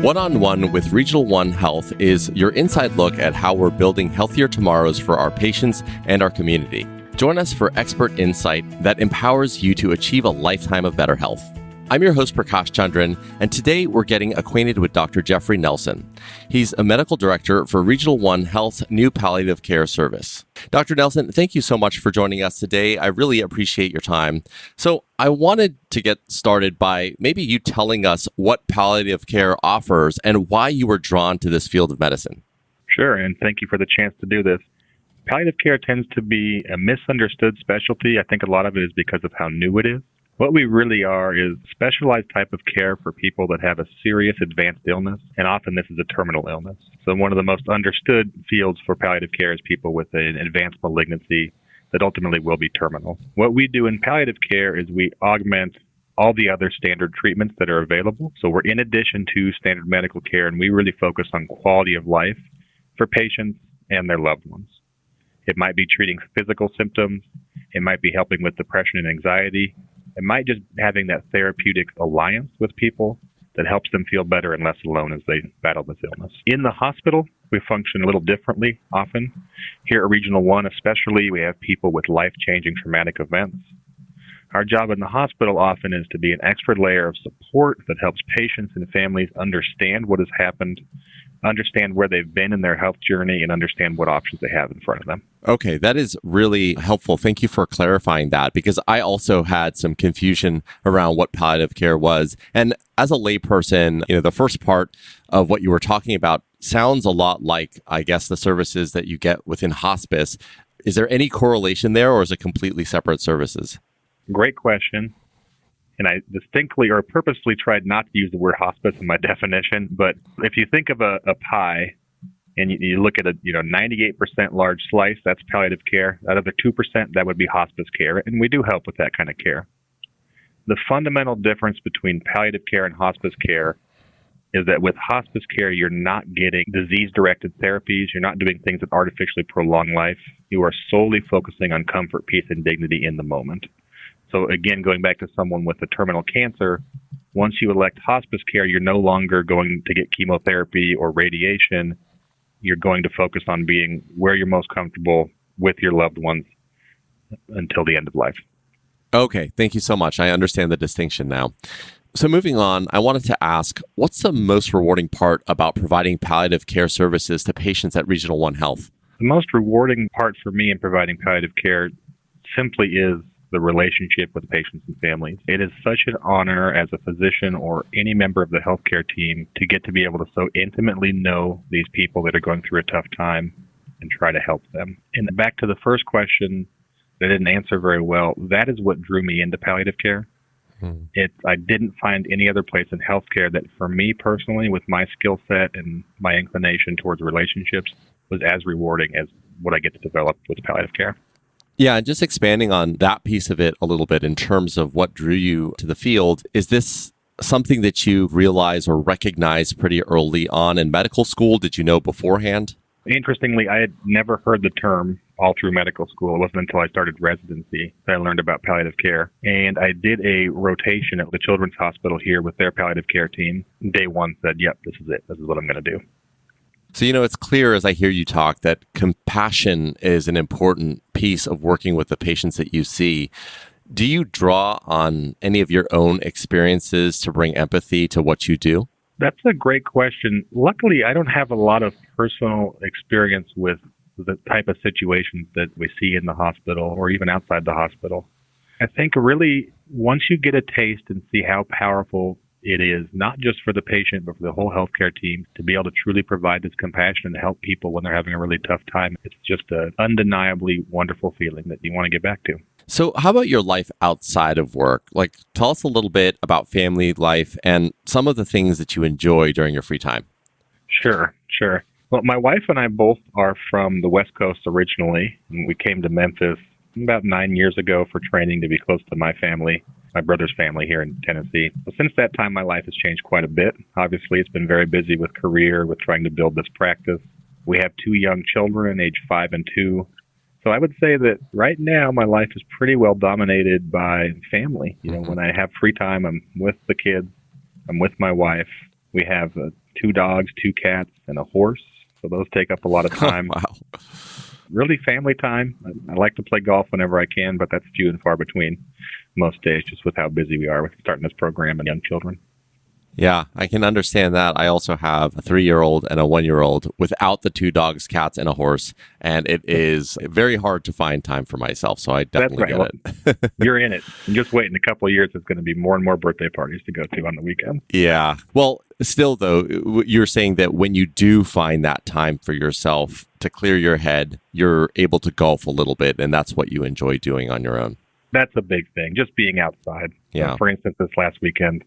One-on-One with Regional One Health is your inside look at how we're building healthier tomorrows for our patients and our community. Join us for expert insight that empowers you to achieve a lifetime of better health. I'm your host, Prakash Chandran, and today we're getting acquainted with Dr. Jeffrey Nelson. He's a medical director for Regional One Health's new palliative care service. Dr. Nelson, thank you so much for joining us today. I really appreciate your time. So I wanted to get started by maybe you telling us what palliative care offers and why you were drawn to this field of medicine. Sure, and thank you for the chance to do this. Palliative care tends to be a misunderstood specialty. I think a lot of it is because of how new it is. What we really are is specialized type of care for people that have a serious advanced illness, and often this is a terminal illness. So one of the most understood fields for palliative care is people with an advanced malignancy that ultimately will be terminal. What we do in palliative care is we augment all the other standard treatments that are available. So we're in addition to standard medical care, and we really focus on quality of life for patients and their loved ones. It might be treating physical symptoms. It might be helping with depression and anxiety. It might just having that therapeutic alliance with people that helps them feel better and less alone as they battle this illness. In the hospital, we function a little differently often. Here at Regional One especially, we have people with life-changing traumatic events. Our job in the hospital often is to be an extra layer of support that helps patients and families understand what has happened, understand where they've been in their health journey, and understand what options they have in front of them. Okay, that is really helpful. Thank you for clarifying that, because I also had some confusion around what palliative care was. And as a layperson, the first part of what you were talking about sounds a lot like, I guess, the services that you get within hospice. Is there any correlation there, or is it completely separate services? Great question. And I distinctly or purposely tried not to use the word hospice in my definition. But if you think of a pie and you look at a 98% large slice, that's palliative care. That other 2%, that would be hospice care. And we do help with that kind of care. The fundamental difference between palliative care and hospice care is that with hospice care, you're not getting disease-directed therapies. You're not doing things that artificially prolong life. You are solely focusing on comfort, peace, and dignity in the moment. So again, going back to someone with a terminal cancer, once you elect hospice care, you're no longer going to get chemotherapy or radiation. You're going to focus on being where you're most comfortable with your loved ones until the end of life. Okay, thank you so much. I understand the distinction now. So moving on, I wanted to ask, what's the most rewarding part about providing palliative care services to patients at Regional One Health? The most rewarding part for me in providing palliative care simply is the relationship with patients and families. It is such an honor as a physician or any member of the healthcare team to get to be able to so intimately know these people that are going through a tough time and try to help them. And back to the first question that I didn't answer very well, that is what drew me into palliative care. I didn't find any other place in healthcare that for me personally, with my skill set and my inclination towards relationships, was as rewarding as what I get to develop with palliative care. Yeah, and just expanding on that piece of it a little bit in terms of what drew you to the field, is this something that you realized or recognized pretty early on in medical school? Did you know beforehand? Interestingly, I had never heard the term all through medical school. It wasn't until I started residency that I learned about palliative care. And I did a rotation at the Children's Hospital here with their palliative care team. Day one said, yep, this is it. This is what I'm going to do. So, it's clear as I hear you talk that compassion is an important piece of working with the patients that you see. Do you draw on any of your own experiences to bring empathy to what you do? That's a great question. Luckily, I don't have a lot of personal experience with the type of situations that we see in the hospital or even outside the hospital. I think really once you get a taste and see how powerful it is, not just for the patient, but for the whole healthcare team, to be able to truly provide this compassion and help people when they're having a really tough time. It's just an undeniably wonderful feeling that you want to get back to. So how about your life outside of work? Tell us a little bit about family life and some of the things that you enjoy during your free time. Sure. Well, my wife and I both are from the West Coast originally, and we came to Memphis about 9 years ago for training to be close to my family, my brother's family here in Tennessee. Well, since that time, my life has changed quite a bit. Obviously, it's been very busy with career, with trying to build this practice. We have 2 young children, age 5 and 2. So I would say that right now, my life is pretty well dominated by family. When I have free time, I'm with the kids, I'm with my wife, We have 2 dogs, 2 cats, and a horse. So those take up a lot of time. Wow. Really family time. I like to play golf whenever I can, but that's few and far between most days, just with how busy we are with starting this program and young children. Yeah, I can understand that. I also have a 3-year-old and a 1-year-old without the 2 dogs, cats, and a horse. And it is very hard to find time for myself. So I definitely get it. You're in it. And just wait in a couple of years, there's going to be more and more birthday parties to go to on the weekend. Yeah. Well, still, though, you're saying that when you do find that time for yourself to clear your head, you're able to golf a little bit. And that's what you enjoy doing on your own. That's a big thing. Just being outside. Yeah. For instance, this last weekend,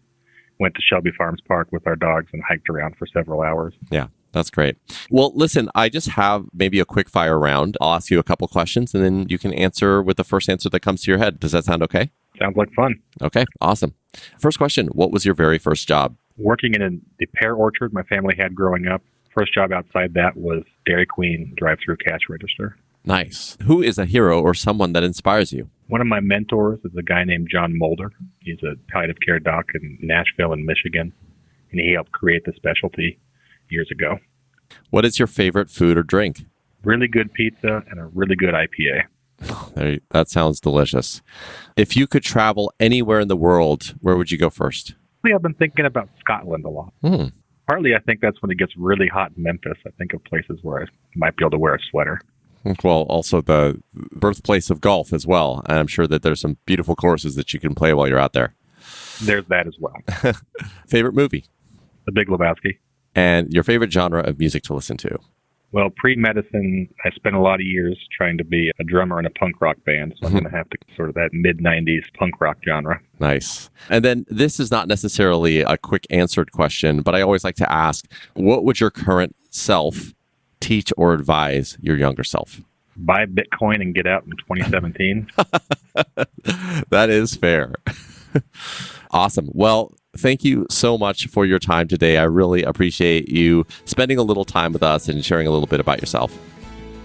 went to Shelby Farms Park with our dogs and hiked around for several hours. Yeah, that's great. Well, listen, I just have maybe a quick fire round. I'll ask you a couple questions and then you can answer with the first answer that comes to your head. Does that sound okay? Sounds like fun. Okay, awesome. First question, what was your very first job? Working in the pear orchard my family had growing up. First job outside that was Dairy Queen drive-through cash register. Nice. Who is a hero or someone that inspires you? One of my mentors is a guy named John Mulder. He's a palliative care doc in Nashville in Michigan, and he helped create the specialty years ago. What is your favorite food or drink? Really good pizza and a really good IPA. That sounds delicious. If you could travel anywhere in the world, where would you go first? I've been thinking about Scotland a lot. Partly, I think that's when it gets really hot in Memphis. I think of places where I might be able to wear a sweater. Well, also the birthplace of golf as well. And I'm sure that there's some beautiful courses that you can play while you're out there. There's that as well. Favorite movie? The Big Lebowski. And your favorite genre of music to listen to? Well, pre-medicine, I spent a lot of years trying to be a drummer in a punk rock band. So I'm going to have to sort of that mid-90s punk rock genre. Nice. And then this is not necessarily a quick answered question, but I always like to ask, what would your current self teach or advise your younger self? Buy Bitcoin and get out in 2017. That is fair. Awesome. Well, thank you so much for your time today. I really appreciate you spending a little time with us and sharing a little bit about yourself.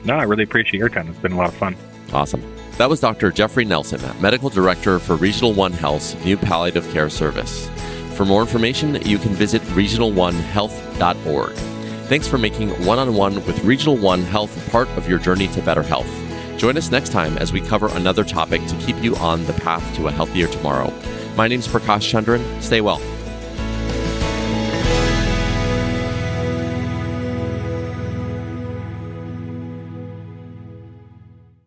No, I really appreciate your time. It's been a lot of fun. Awesome. That was Dr. Jeffrey Nelson, Medical Director for Regional One Health's new palliative care service. For more information, you can visit regional1health.org. Thanks for making one-on-one with Regional One Health part of your journey to better health. Join us next time as we cover another topic to keep you on the path to a healthier tomorrow. My name's Prakash Chandran. Stay well.